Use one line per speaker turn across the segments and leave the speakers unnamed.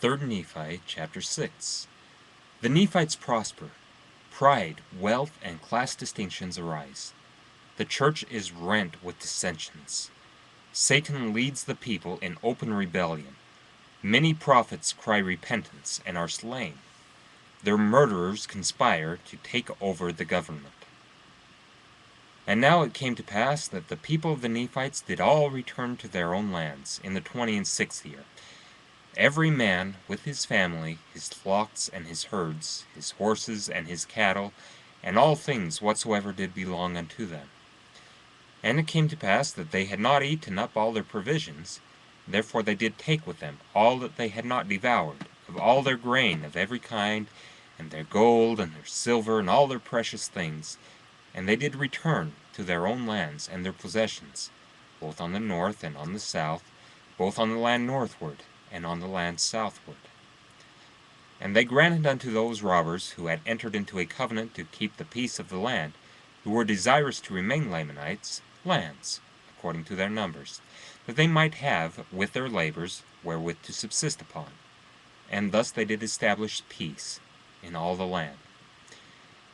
3 Nephi chapter 6. The Nephites prosper. Pride, wealth, and class distinctions arise. The church is rent with dissensions. Satan leads the people in open rebellion. Many prophets cry repentance and are slain. Their murderers conspire to take over the government. And now it came to pass that the people of the Nephites did all return to their own lands in the 26th year, every man with his family, his flocks and his herds, his horses and his cattle, and all things whatsoever did belong unto them. And it came to pass that they had not eaten up all their provisions, therefore they did take with them all that they had not devoured, of all their grain of every kind, and their gold, and their silver, and all their precious things, and they did return to their own lands and their possessions, both on the north and on the south, both on the land northward and on the land southward. And they granted unto those robbers who had entered into a covenant to keep the peace of the land, who were desirous to remain Lamanites, lands, according to their numbers, that they might have with their labors wherewith to subsist upon. And thus they did establish peace in all the land.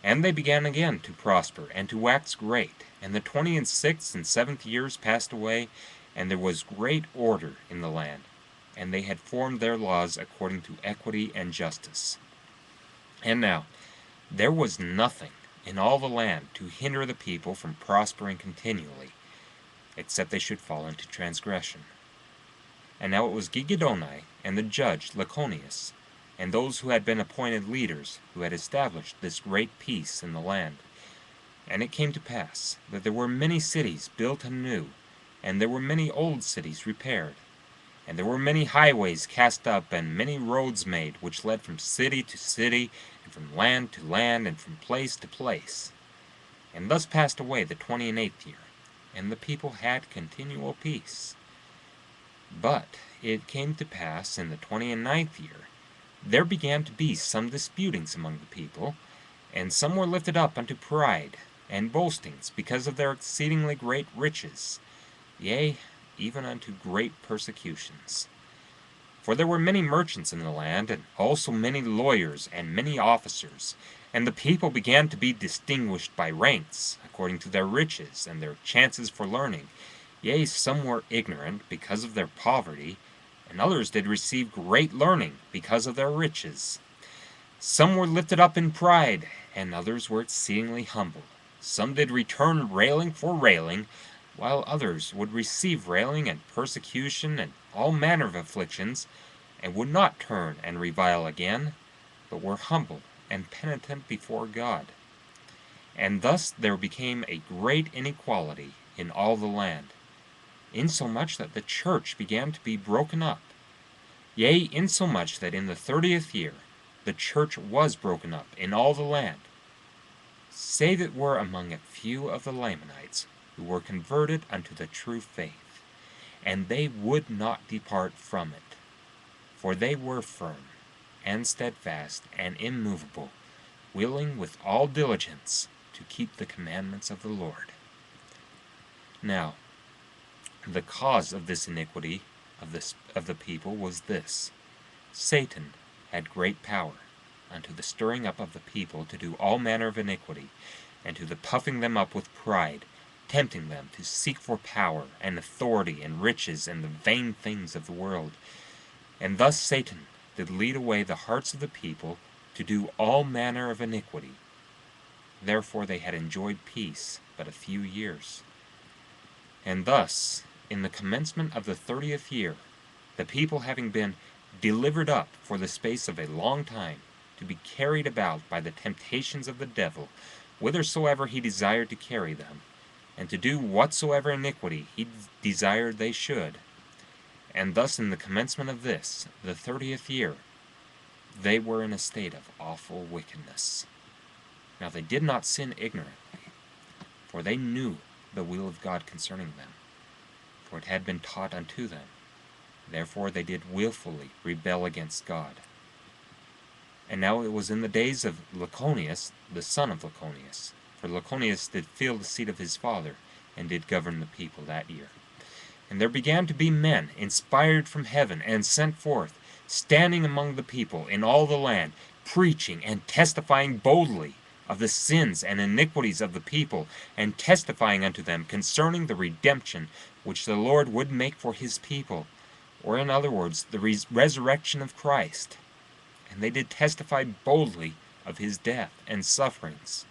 And they began again to prosper and to wax great, and the 26th and 7th years passed away, and there was great order in the land, and they had formed their laws according to equity and justice. And now there was nothing in all the land to hinder the people from prospering continually, except they should fall into transgression. And now it was Gigadoni and the judge Laconius, and those who had been appointed leaders, who had established this great peace in the land. And it came to pass that there were many cities built anew, and there were many old cities repaired, and there were many highways cast up, and many roads made, which led from city to city, and from land to land, and from place to place. And thus passed away the 28th year, and the people had continual peace. But it came to pass in the 29th year, there began to be some disputings among the people, and some were lifted up unto pride and boastings because of their exceedingly great riches, yea, even unto great persecutions. For there were many merchants in the land, and also many lawyers and many officers, and the people began to be distinguished by ranks, according to their riches and their chances for learning. Yea, some were ignorant because of their poverty, and others did receive great learning because of their riches. Some were lifted up in pride, and others were exceedingly humble. Some did return railing for railing, while others would receive railing and persecution and all manner of afflictions, and would not turn and revile again, but were humble and penitent before God. And thus there became a great inequality in all the land, insomuch that the church began to be broken up. Yea, insomuch that in the 30th year the church was broken up in all the land, save it were among a few of the Lamanites, who were converted unto the true faith, and they would not depart from it, for they were firm, and steadfast, and immovable, willing with all diligence to keep the commandments of the Lord. Now, the cause of this iniquity of the people was this: Satan had great power unto the stirring up of the people to do all manner of iniquity, and to the puffing them up with pride, tempting them to seek for power and authority and riches and the vain things of the world. And thus Satan did lead away the hearts of the people to do all manner of iniquity. Therefore they had enjoyed peace but a few years. And thus, in the commencement of the 30th year, the people having been delivered up for the space of a long time, to be carried about by the temptations of the devil, whithersoever he desired to carry them, and to do whatsoever iniquity he desired they should. And thus in the commencement of this, the 30th year, they were in a state of awful wickedness. Now they did not sin ignorantly, for they knew the will of God concerning them, for it had been taught unto them. Therefore they did willfully rebel against God. And now it was in the days of Laconius, the son of Laconius, for Laconius did fill the seat of his father, and did govern the people that year. And there began to be men inspired from heaven, and sent forth, standing among the people in all the land, preaching and testifying boldly of the sins and iniquities of the people, and testifying unto them concerning the redemption which the Lord would make for his people, or in other words, the resurrection of Christ. And they did testify boldly of his death and sufferings.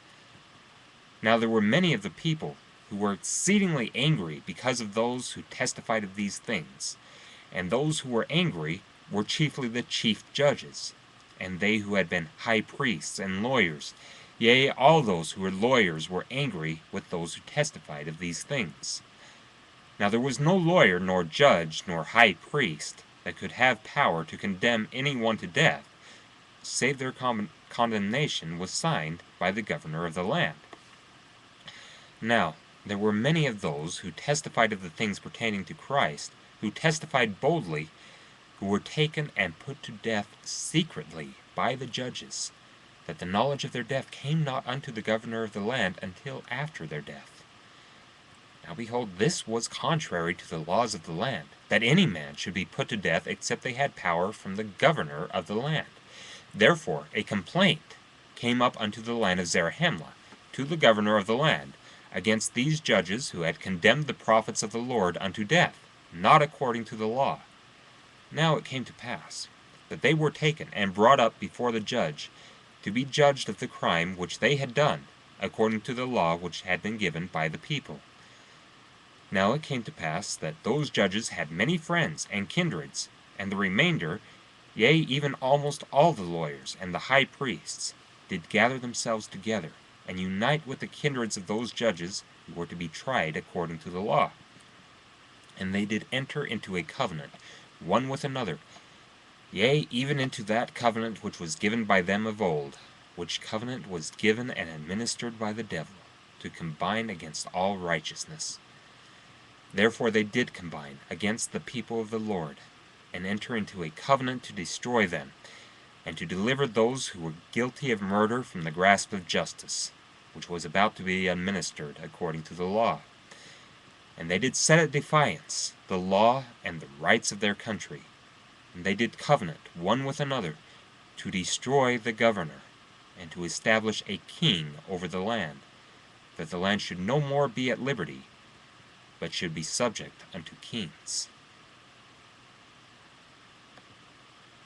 Now there were many of the people who were exceedingly angry because of those who testified of these things. And those who were angry were chiefly the chief judges, and they who had been high priests and lawyers. Yea, all those who were lawyers were angry with those who testified of these things. Now there was no lawyer, nor judge, nor high priest that could have power to condemn any one to death, save their condemnation was signed by the governor of the land. Now there were many of those who testified of the things pertaining to Christ, who testified boldly, who were taken and put to death secretly by the judges, that the knowledge of their death came not unto the governor of the land until after their death. Now behold, this was contrary to the laws of the land, that any man should be put to death except they had power from the governor of the land. Therefore a complaint came up unto the land of Zarahemla, to the governor of the land, against these judges who had condemned the prophets of the Lord unto death, not according to the law. Now it came to pass that they were taken and brought up before the judge, to be judged of the crime which they had done, according to the law which had been given by the people. Now it came to pass that those judges had many friends and kindreds, and the remainder, yea, even almost all the lawyers and the high priests, did gather themselves together, and unite with the kindreds of those judges who were to be tried according to the law. And they did enter into a covenant, one with another, yea, even into that covenant which was given by them of old, which covenant was given and administered by the devil, to combine against all righteousness. Therefore they did combine against the people of the Lord, and enter into a covenant to destroy them, and to deliver those who were guilty of murder from the grasp of justice, which was about to be administered according to the law. And they did set at defiance the law and the rights of their country, and they did covenant one with another to destroy the governor, and to establish a king over the land, that the land should no more be at liberty, but should be subject unto kings.